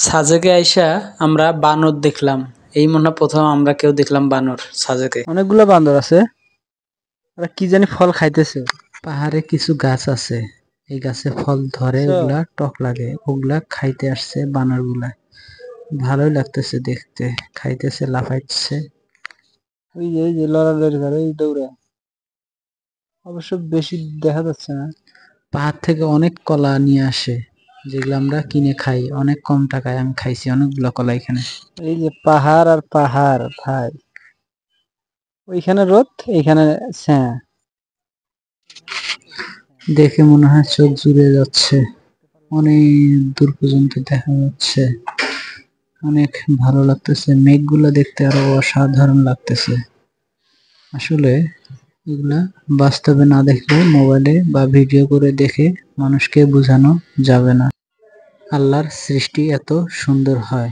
সাজেকে আইসা আমরা বানর দেখলাম। এই মনে হয় প্রথম আমরা কেউ দেখলাম বানর সাজেকে। অনেকগুলো বান্দর আছে, ওরা কি জানি ফল খাইতেছে। পাহাড়ে কিছু গাছ আছে, এই গাছে ফল ধরে, ওগুলা টক লাগে, ওগুলা খাইতে আসছে বানর গুলা। ভালোই লাগতেছে দেখতে, খাইতেছে, লাফাইতেছে। ওই যে লড়ালড়ি করে, এই দৌড়ে, অবশ্য বেশি দেখা যাচ্ছে না। পাহাড় থেকে অনেক কলা নিয়ে আসে, যেগুলো আমরা কিনে খাই অনেক কম টাকায়। আমি খাইছি অনেকগুলো কলা এখানে। এই যে পাহাড় আর পাহাড় ভাই, ওইখানে রোদ, এইখানে ছায়া। দেখে মনে হয় চোখ জুড়ে যাচ্ছে, অনেক দূর পর্যন্ত দেখা যাচ্ছে, অনেক ভালো লাগতেছে। মেঘগুলো দেখতে আরো অসাধারণ লাগতেছে। আসলে এগুলা বাস্তবে না দেখলে, মোবাইলে বা ভিডিও করে দেখে মানুষকে বোঝানো যাবে না। আল্লাহর সৃষ্টি এত সুন্দর হয়।